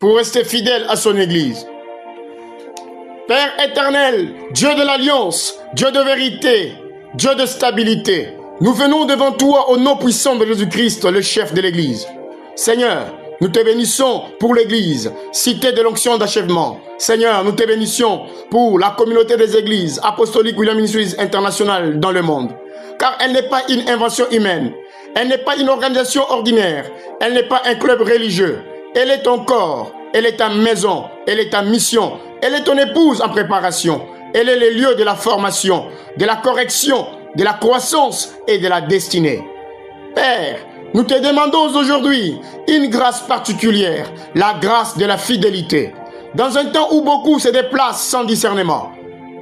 pour rester fidèle à son Église. Père éternel, Dieu de l'Alliance, Dieu de vérité, Dieu de stabilité, nous venons devant toi au nom puissant de Jésus-Christ, le chef de l'Église. Seigneur, nous te bénissons pour l'Église, cité de l'onction d'achèvement. Seigneur, nous te bénissons pour la communauté des églises apostoliques William Ministries International dans le monde. Car elle n'est pas une invention humaine, elle n'est pas une organisation ordinaire, elle n'est pas un club religieux. Elle est ton corps, elle est ta maison, elle est ta mission, elle est ton épouse en préparation. Elle est le lieu de la formation, de la correction, de la croissance et de la destinée. Père, nous te demandons aujourd'hui une grâce particulière, la grâce de la fidélité. Dans un temps où beaucoup se déplacent sans discernement,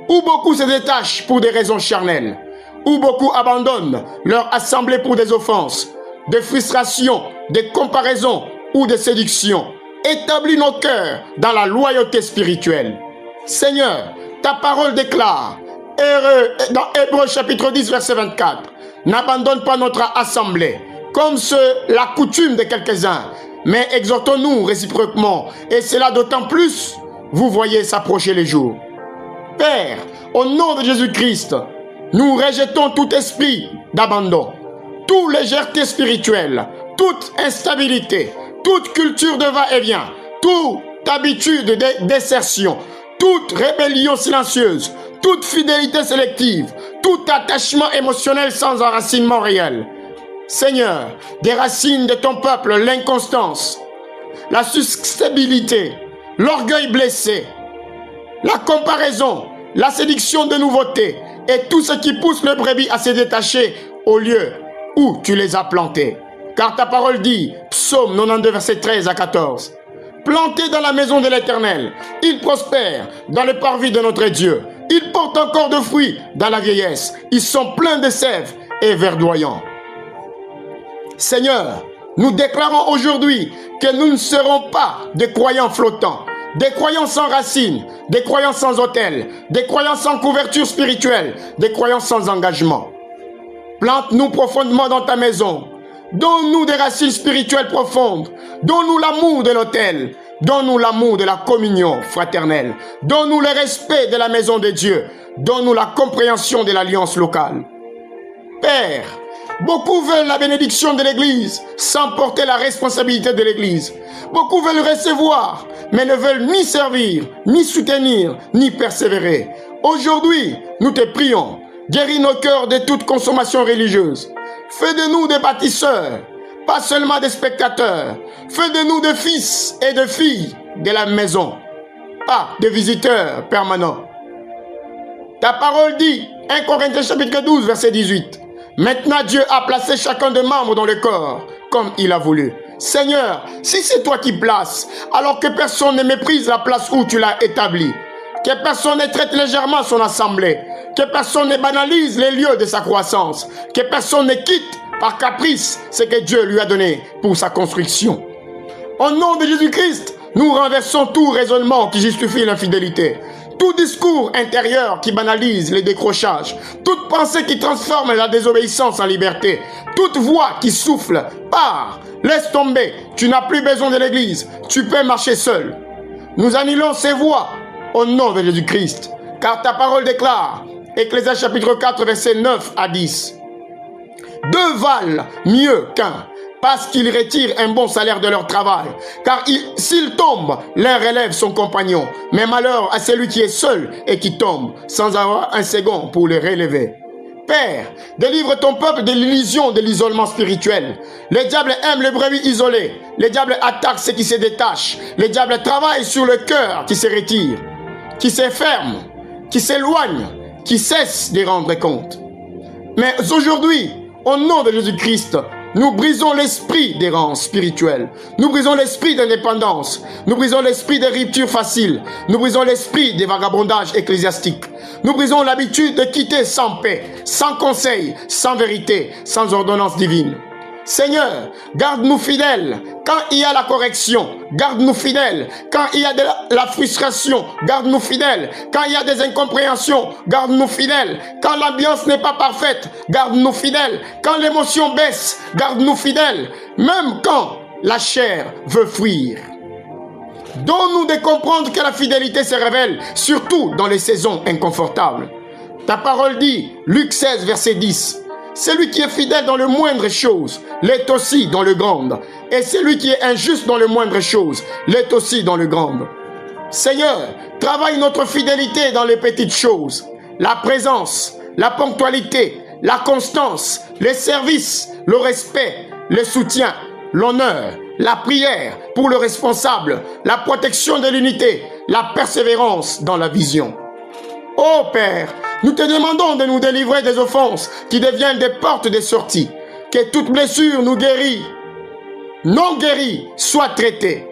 où beaucoup se détachent pour des raisons charnelles, où beaucoup abandonnent leur assemblée pour des offenses, des frustrations, des comparaisons ou des séductions, établis nos cœurs dans la loyauté spirituelle. Seigneur, ta parole déclare, dans Hébreux chapitre 10, verset 24, « N'abandonne pas notre assemblée, comme la coutume de quelques-uns, mais exhortons-nous réciproquement, et cela d'autant plus, vous voyez s'approcher les jours. » Père, au nom de Jésus-Christ, nous rejetons tout esprit d'abandon, toute légèreté spirituelle, toute instabilité, toute culture de va-et-vient, toute habitude de désertion, toute rébellion silencieuse, toute fidélité sélective, tout attachement émotionnel sans enracinement réel. Seigneur, déracine de ton peuple l'inconstance, la susceptibilité, l'orgueil blessé, la comparaison, la séduction de nouveautés et tout ce qui pousse le brebis à se détacher au lieu où tu les as plantés. Car ta parole dit, Psaume 92, verset 13 à 14, « Plantés dans la maison de l'Éternel, ils prospèrent dans le parvis de notre Dieu. Ils portent encore de fruits dans la vieillesse. Ils sont pleins de sève et verdoyants. » Seigneur, nous déclarons aujourd'hui que nous ne serons pas des croyants flottants, des croyants sans racines, des croyants sans autel, des croyants sans couverture spirituelle, des croyants sans engagement. Plante-nous profondément dans ta maison. Donne-nous des racines spirituelles profondes. Donne-nous l'amour de l'autel. Donne-nous l'amour de la communion fraternelle. Donne-nous le respect de la maison de Dieu. Donne-nous la compréhension de l'alliance locale. Père, beaucoup veulent la bénédiction de l'Église sans porter la responsabilité de l'Église. Beaucoup veulent recevoir, mais ne veulent ni servir, ni soutenir, ni persévérer. Aujourd'hui, nous te prions, guéris nos cœurs de toute consommation religieuse. Fais de nous des bâtisseurs, pas seulement des spectateurs. Fais de nous des fils et des filles de la maison, pas des visiteurs permanents. Ta parole dit, 1 Corinthiens chapitre 12, verset 18, « Maintenant Dieu a placé chacun des membres dans le corps, comme il a voulu. » Seigneur, si c'est toi qui places, alors que personne ne méprise la place où tu l'as établie, que personne ne traite légèrement son assemblée, que personne ne banalise les lieux de sa croissance, que personne ne quitte par caprice ce que Dieu lui a donné pour sa construction. Au nom de Jésus-Christ, nous renversons tout raisonnement qui justifie l'infidélité, tout discours intérieur qui banalise les décrochages, toute pensée qui transforme la désobéissance en liberté, toute voix qui souffle, pars, laisse tomber, tu n'as plus besoin de l'Église, tu peux marcher seul. Nous annulons ces voix au nom de Jésus-Christ, car ta parole déclare, Ecclésiaste chapitre 4, versets 9 à 10. « Deux valent mieux qu'un, parce qu'ils retirent un bon salaire de leur travail. Car s'il tombe, l'un relève son compagnon. Mais malheur à celui qui est seul et qui tombe, sans avoir un second pour le relever. » Père, délivre ton peuple de l'illusion de l'isolement spirituel. Le diable aime les brebis isolés. Le diable attaque ceux qui se détachent. Le diable travaille sur le cœur qui se retire, qui se ferme, qui s'éloigne, qui cesse de rendre compte. Mais aujourd'hui, au nom de Jésus-Christ, nous brisons l'esprit d'errance spirituelle. Nous brisons l'esprit d'indépendance. Nous brisons l'esprit de rupture facile. Nous brisons l'esprit de vagabondage ecclésiastique. Nous brisons l'habitude de quitter sans paix, sans conseil, sans vérité, sans ordonnance divine. Seigneur, garde-nous fidèles quand il y a la correction. Garde-nous fidèles quand il y a de la frustration. Garde-nous fidèles quand il y a des incompréhensions. Garde-nous fidèles quand l'ambiance n'est pas parfaite. Garde-nous fidèles quand l'émotion baisse. Garde-nous fidèles même quand la chair veut fuir. Donne-nous de comprendre que la fidélité se révèle surtout dans les saisons inconfortables. Ta parole dit, Luc 16, verset 10, « Celui qui est fidèle dans le moindre chose, l'est aussi dans le grand. Et celui qui est injuste dans le moindre chose, l'est aussi dans le grand. » Seigneur, travaille notre fidélité dans les petites choses. La présence, la ponctualité, la constance, les services, le respect, le soutien, l'honneur, la prière pour le responsable, la protection de l'unité, la persévérance dans la vision. Ô Père, nous te demandons de nous délivrer des offenses qui deviennent des portes de sortie. Que toute blessure nous guérie, non guérie, soit traitée.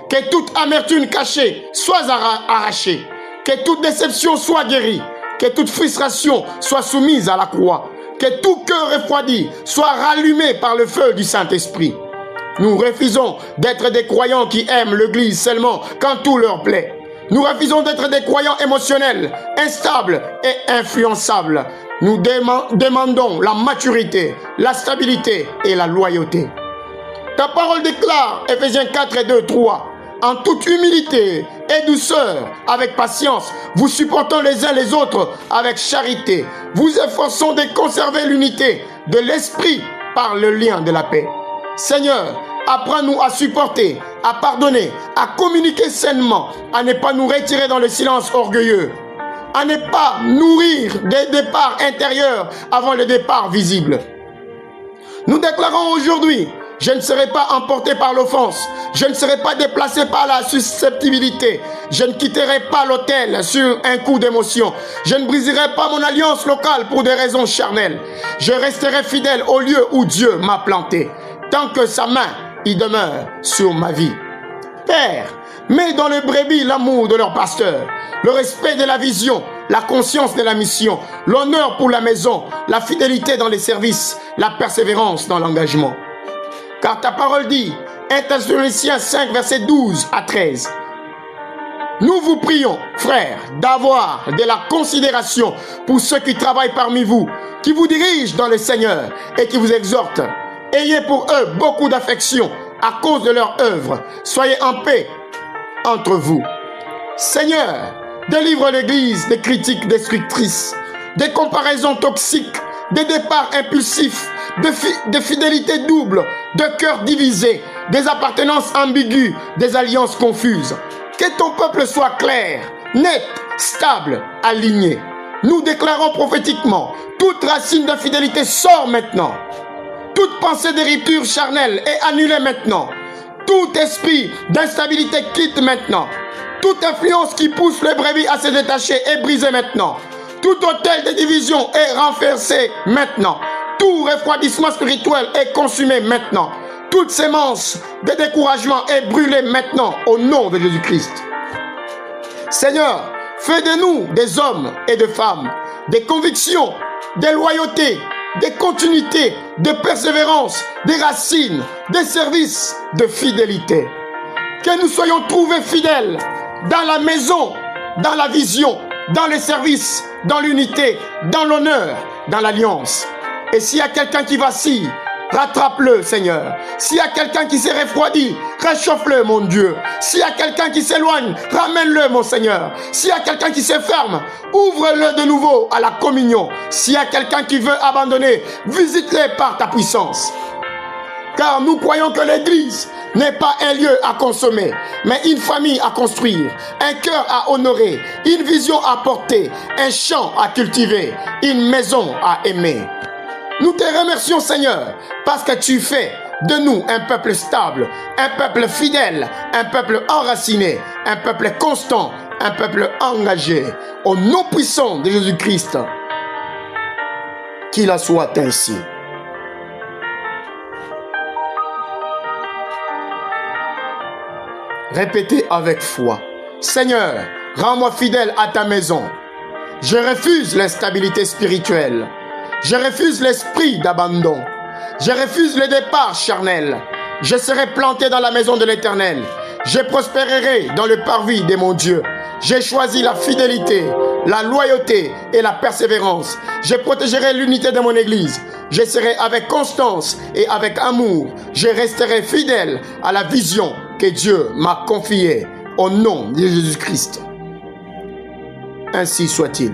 Que toute amertume cachée soit arrachée. Que toute déception soit guérie. Que toute frustration soit soumise à la croix. Que tout cœur refroidi soit rallumé par le feu du Saint-Esprit. Nous refusons d'être des croyants qui aiment l'Église seulement quand tout leur plaît. Nous refusons d'être des croyants émotionnels, instables et influençables. Nous demandons la maturité, la stabilité et la loyauté. Ta parole déclare, Ephésiens 4 et 2, 3, « En toute humilité et douceur, avec patience, vous supportant les uns les autres avec charité, vous efforçons de conserver l'unité de l'esprit par le lien de la paix. » Seigneur, apprends-nous à supporter, à pardonner, à communiquer sainement, à ne pas nous retirer dans le silence orgueilleux, à ne pas nourrir des départs intérieurs avant le départ visible. Nous déclarons aujourd'hui, je ne serai pas emporté par l'offense, je ne serai pas déplacé par la susceptibilité, je ne quitterai pas l'autel sur un coup d'émotion, je ne briserai pas mon alliance locale pour des raisons charnelles, je resterai fidèle au lieu où Dieu m'a planté, tant que sa main y demeure sur ma vie. Père, mets dans le brebis l'amour de leur pasteur, le respect de la vision, la conscience de la mission, l'honneur pour la maison, la fidélité dans les services, la persévérance dans l'engagement. Car ta parole dit, 1 Thessaloniciens 5, verset 12 à 13, « Nous vous prions, frères, d'avoir de la considération pour ceux qui travaillent parmi vous, qui vous dirigent dans le Seigneur et qui vous exhortent. Ayez pour eux beaucoup d'affection à cause de leur œuvre. Soyez en paix entre vous. Seigneur, délivre l'Église des critiques destructrices, des comparaisons toxiques, des départs impulsifs, de fidélité double, de cœurs divisés, des appartenances ambiguës, des alliances confuses. Que ton peuple soit clair, net, stable, aligné. Nous déclarons prophétiquement, toute racine d'infidélité sort maintenant. Toute pensée de rupture charnelle est annulée maintenant. Tout esprit d'instabilité quitte maintenant. Toute influence qui pousse le brebis à se détacher est brisée maintenant. Tout autel de division est renversé maintenant. Tout refroidissement spirituel est consumé maintenant. Toute sémence de découragement est brûlée maintenant au nom de Jésus-Christ. Seigneur, fais de nous des hommes et des femmes, des convictions, des loyautés, des continuités, de persévérance, des racines, des services, de fidélité. Que nous soyons trouvés fidèles dans la maison, dans la vision, dans les services, dans l'unité, dans l'honneur, dans l'alliance. Et s'il y a quelqu'un qui vacille, rattrape-le, Seigneur. S'il y a quelqu'un qui s'est refroidi, réchauffe-le, mon Dieu. S'il y a quelqu'un qui s'éloigne, ramène-le, mon Seigneur. S'il y a quelqu'un qui se ferme, ouvre-le de nouveau à la communion. S'il y a quelqu'un qui veut abandonner, visite-le par ta puissance. Car nous croyons que l'Église n'est pas un lieu à consommer, mais une famille à construire, un cœur à honorer, une vision à porter, un champ à cultiver, une maison à aimer. Nous te remercions, Seigneur, parce que tu fais de nous un peuple stable, un peuple fidèle, un peuple enraciné, un peuple constant, un peuple engagé. Au nom puissant de Jésus-Christ, qu'il en soit ainsi. Répétez avec foi. Seigneur, rends-moi fidèle à ta maison. Je refuse l'instabilité spirituelle. Je refuse l'esprit d'abandon. Je refuse le départ charnel. Je serai planté dans la maison de l'Éternel. Je prospérerai dans le parvis de mon Dieu. J'ai choisi la fidélité, la loyauté et la persévérance. Je protégerai l'unité de mon Église. Je serai avec constance et avec amour. Je resterai fidèle à la vision que Dieu m'a confiée. au nom de Jésus-Christ. Ainsi soit-il.